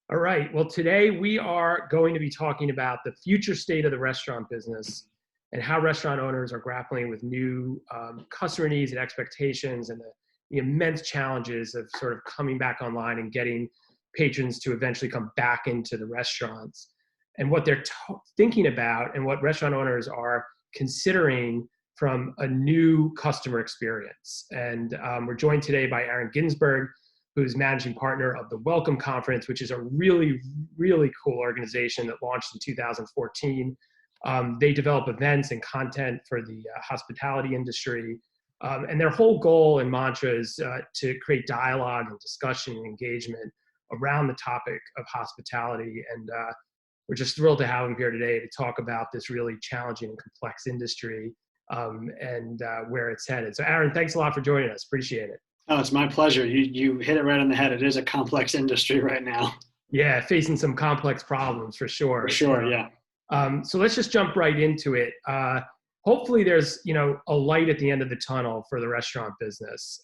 All right. Well, today we are going to be talking about the future state of the restaurant business and how restaurant owners are grappling with new customer needs and expectations and the immense challenges of sort of coming back online and getting patrons to eventually come back into the restaurants and what they're thinking about and what restaurant owners are considering from a new customer experience. And we're joined today by Aaron Ginsberg, who's managing partner of the Welcome Conference, which is a really, really cool organization that launched in 2014. They develop events and content for the hospitality industry. And their whole goal and mantra is to create dialogue and discussion and engagement around the topic of hospitality. And we're just thrilled to have them here today to talk about this really challenging and complex industry and where it's headed. So Aaron, thanks a lot for joining us. Appreciate it. Oh, it's my pleasure. You hit it right on the head. It is a complex industry right now. Yeah, facing some complex problems for sure. For sure, yeah. So let's just jump right into it. Hopefully there's, a light at the end of the tunnel for the restaurant business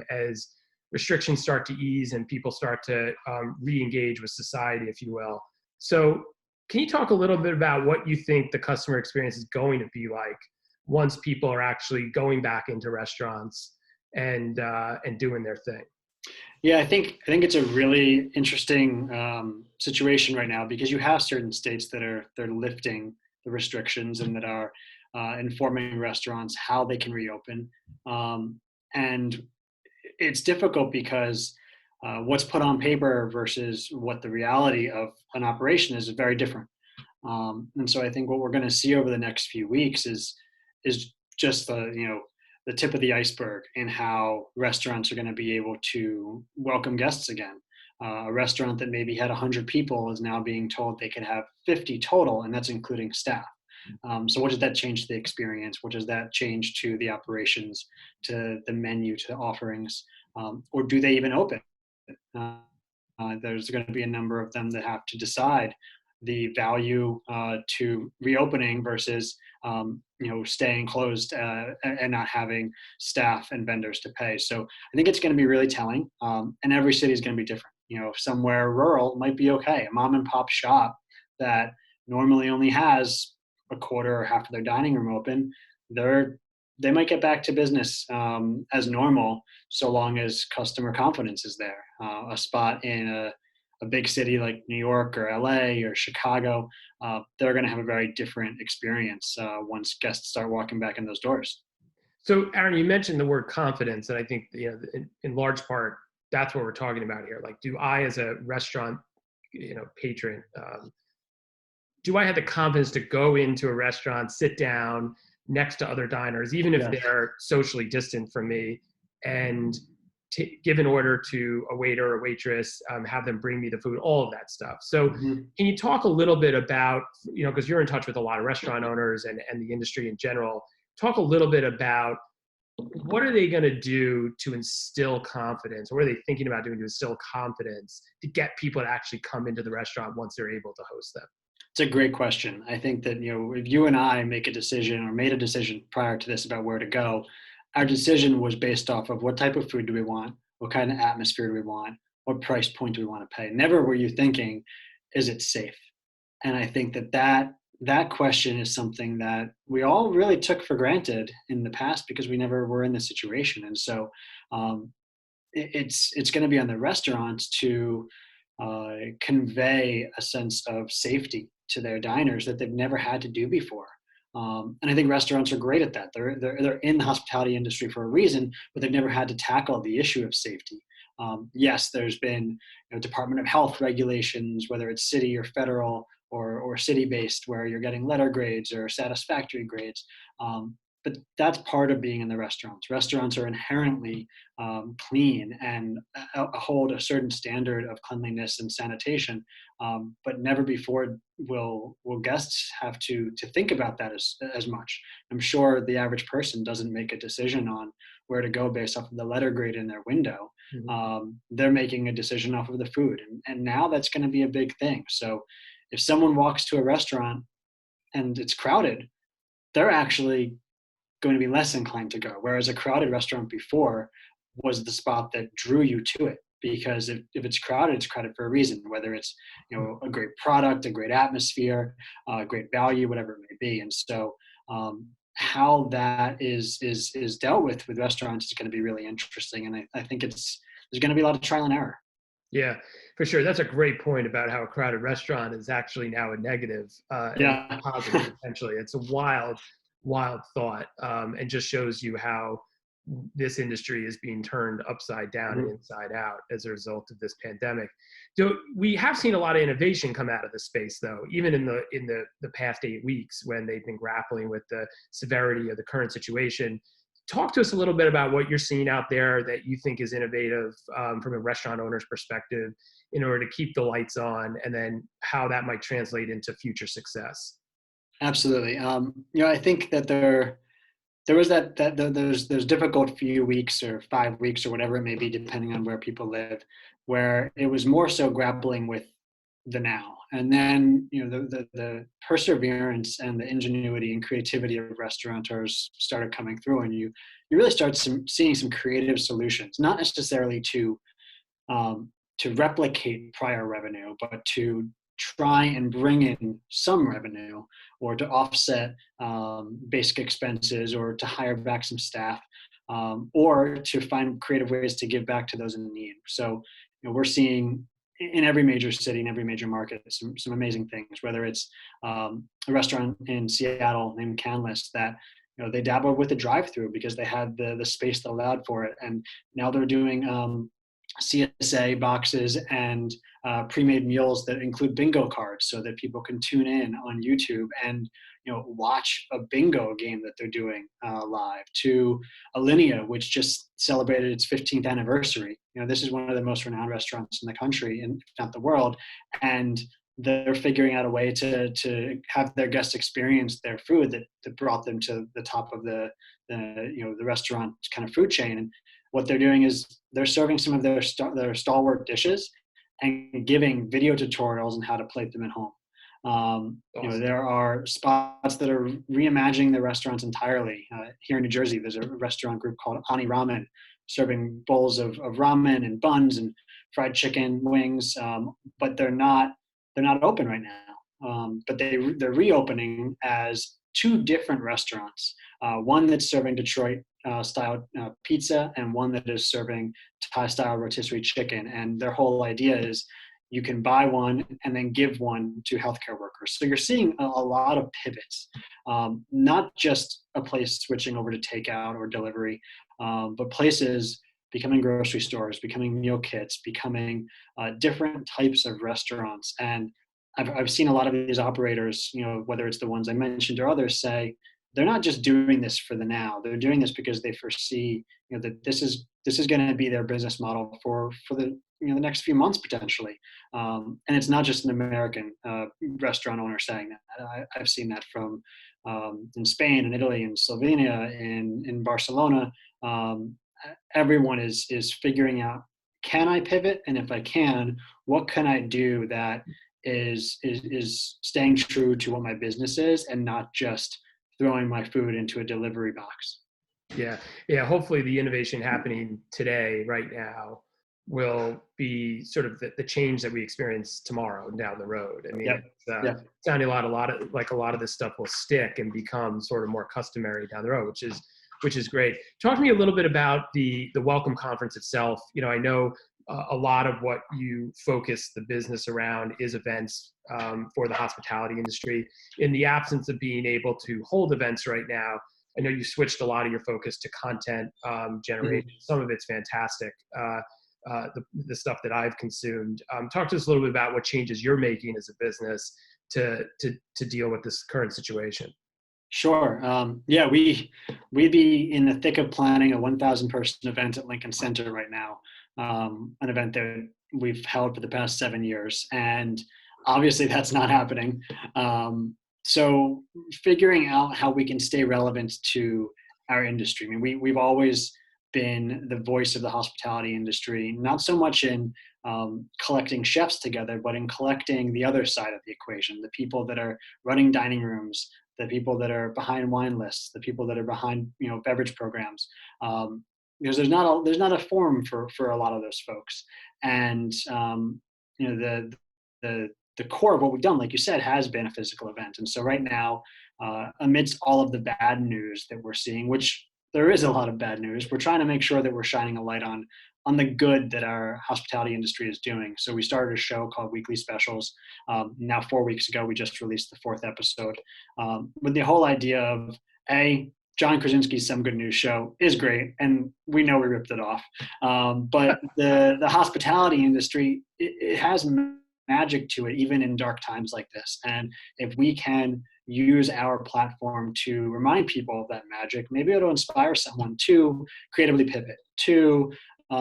as restrictions start to ease and people start to re-engage with society, if you will. So can you talk a little bit about what you think the customer experience is going to be like once people are actually going back into restaurants and doing their thing? Yeah, I think it's a really interesting situation right now because you have certain states that they're lifting the restrictions and that are informing restaurants how they can reopen. And it's difficult because what's put on paper versus what the reality of an operation is very different. And so I think what we're going to see over the next few weeks is just the tip of the iceberg in how restaurants are going to be able to welcome guests again. A restaurant that maybe had 100 people is now being told they can have 50 total, and that's including staff. So what does that change to the experience? What does that change to the operations, to the menu, to the offerings? Or do they even open? There's going to be a number of them that have to decide the value to reopening versus staying closed and not having staff and vendors to pay. So I think it's going to be really telling, and every city is going to be different. Somewhere rural might be okay. A mom and pop shop that normally only has a quarter or half of their dining room open, they might get back to business as normal so long as customer confidence is there. A spot in a big city like New York or LA or Chicago, they're going to have a very different experience once guests start walking back in those doors. So Aaron, you mentioned the word confidence, and I think in large part that's what we're talking about here. Like, do I, as a restaurant patron, do I have the confidence to go into a restaurant, sit down next to other diners, even if they're socially distant from me, and give an order to a waiter or waitress, have them bring me the food, all of that stuff. So can you talk a little bit about, because you're in touch with a lot of restaurant owners and the industry in general, talk a little bit about what are they going to do to instill confidence? What are they thinking about doing to instill confidence to get people to actually come into the restaurant once they're able to host them? It's a great question. I think that, if you and I make a decision or made a decision prior to this about where to go, our decision was based off of what type of food do we want? What kind of atmosphere do we want? What price point do we want to pay? Never were you thinking, is it safe? And I think that question is something that we all really took for granted in the past because we never were in this situation. And so it's going to be on the restaurants to convey a sense of safety to their diners that they've never had to do before. And I think restaurants are great at that. They're in the hospitality industry for a reason, but they've never had to tackle the issue of safety. Yes, there's been Department of Health regulations, whether it's city or federal or city-based, where you're getting letter grades or satisfactory grades. But that's part of being in the restaurants. Restaurants are inherently clean and hold a certain standard of cleanliness and sanitation. But never before will guests have to think about that as much. I'm sure the average person doesn't make a decision on where to go based off of the letter grade in their window. They're making a decision off of the food. And now that's going to be a big thing. So if someone walks to a restaurant and it's crowded, they're actually going to be less inclined to go. Whereas a crowded restaurant before was the spot that drew you to it. because if it's crowded for a reason, whether it's, a great product, a great atmosphere, great value, whatever it may be. And so how that is dealt with restaurants is going to be really interesting. And I think there's going to be a lot of trial and error. Yeah, for sure. That's a great point about how a crowded restaurant is actually now a negative and Yeah. positive potentially. It's a wild thought, and just shows you how this industry is being turned upside down and inside out as a result of this pandemic. So we have seen a lot of innovation come out of the space, though, even in the past 8 weeks when they've been grappling with the severity of the current situation. Talk to us a little bit about what you're seeing out there that you think is innovative from a restaurant owner's perspective in order to keep the lights on, and then how that might translate into future success. Absolutely. I think that there was those difficult few weeks or 5 weeks or whatever it may be, depending on where people live, where it was more so grappling with the now. And then, the perseverance and the ingenuity and creativity of restaurateurs started coming through, and you really start seeing some creative solutions, not necessarily to replicate prior revenue, but to try and bring in some revenue, or to offset basic expenses, or to hire back some staff, or to find creative ways to give back to those in need. So, we're seeing in every major city, in every major market, some amazing things, whether it's a restaurant in Seattle named Canlis that, they dabbled with the drive-through because they had the space that allowed for it. And now they're doing CSA boxes and pre-made meals that include bingo cards, so that people can tune in on YouTube and watch a bingo game that they're doing live. To Alinea, which just celebrated its 15th anniversary. This is one of the most renowned restaurants in the country, and if not the world, and they're figuring out a way to have their guests experience their food that brought them to the top of the restaurant kind of food chain. And what they're doing is they're serving some of their stalwart dishes and giving video tutorials on how to plate them at home. Awesome. There are spots that are reimagining the restaurants entirely. Here in New Jersey, there's a restaurant group called Ani Ramen, serving bowls of ramen and buns and fried chicken wings, but they're not open right now. But they're reopening as two different restaurants. One that's serving Detroit style pizza, and one that is serving Thai style rotisserie chicken. And their whole idea is you can buy one and then give one to healthcare workers. So you're seeing a lot of pivots, not just a place switching over to takeout or delivery, but places becoming grocery stores, becoming meal kits, becoming different types of restaurants. And I've seen a lot of these operators, whether it's the ones I mentioned or others, say they're not just doing this for the now. They're doing this because they foresee, that this is going to be their business model for the the next few months potentially. And it's not just an American restaurant owner saying that. I've seen that from in Spain and Italy and Slovenia and in Barcelona. Everyone is figuring out, can I pivot? And if I can, what can I do that is staying true to what my business is, and not just throwing my food into a delivery box. Yeah. Hopefully the innovation happening today, right now, will be sort of the change that we experience tomorrow and down the road. I mean, it's sounding a lot of this stuff will stick and become sort of more customary down the road, which is great. Talk to me a little bit about the Welcome Conference itself. I know a lot of what you focus the business around is events for the hospitality industry. In the absence of being able to hold events right now, I know you switched a lot of your focus to content generation. Mm-hmm. Some of it's fantastic, the stuff that I've consumed. Talk to us a little bit about what changes you're making as a business to deal with this current situation. Sure. We'd be in the thick of planning a 1,000 person event at Lincoln Center right now, an event that we've held for the past 7 years. And obviously that's not happening. So figuring out how we can stay relevant to our industry. I mean, we've always been the voice of the hospitality industry, not so much in collecting chefs together, but in collecting the other side of the equation, the people that are running dining rooms, the people that are behind wine lists, the people that are behind, beverage programs. because there's not a forum for a lot of those folks. And the core of what we've done, like you said, has been a physical event. And so right now, amidst all of the bad news that we're seeing, which there is a lot of bad news, we're trying to make sure that we're shining a light on the good that our hospitality industry is doing. So we started a show called Weekly Specials. Now 4 weeks ago, we just released the 4th episode, with the whole idea of John Krasinski's Some Good News show is great, and we know we ripped it off. But the hospitality industry, it has magic to it, even in dark times like this. And if we can use our platform to remind people of that magic, maybe it'll inspire someone to creatively pivot, to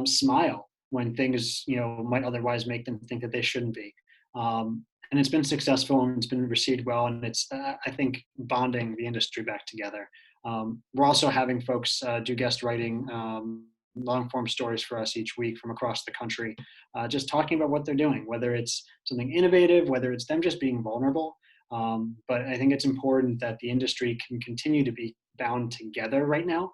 smile when things might otherwise make them think that they shouldn't be. And it's been successful, and it's been received well, and it's I think bonding the industry back together. We're also having folks do guest writing, long form stories for us each week from across the country, just talking about what they're doing, whether it's something innovative, whether it's them just being vulnerable. But I think it's important that the industry can continue to be bound together right now,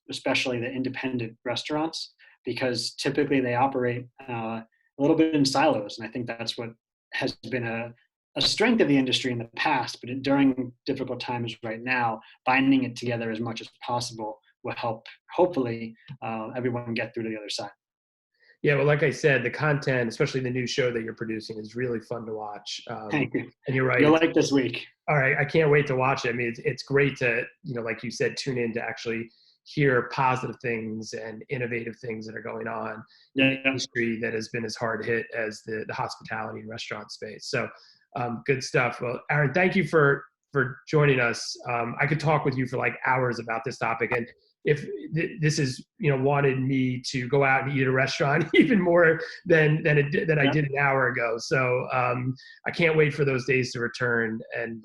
especially the independent restaurants, because typically they operate a little bit in silos. And I think that's what has been a strength of the industry in the past, but during difficult times right now, binding it together as much as possible will help, hopefully, everyone get through to the other side. Yeah, well, like I said, the content, especially the new show that you're producing, is really fun to watch. Thank you. And you're right. You'll like this week. All right, I can't wait to watch it. I mean, it's great to, like you said, tune in to actually hear positive things and innovative things that are going on in the industry that has been as hard hit as the hospitality and restaurant space. So good stuff. Well, Aaron, thank you for joining us. I could talk with you for like hours about this topic. And if this is, wanted me to go out and eat at a restaurant even more than I did an hour ago. So I can't wait for those days to return. And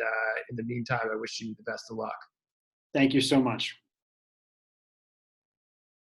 in the meantime, I wish you the best of luck. Thank you so much.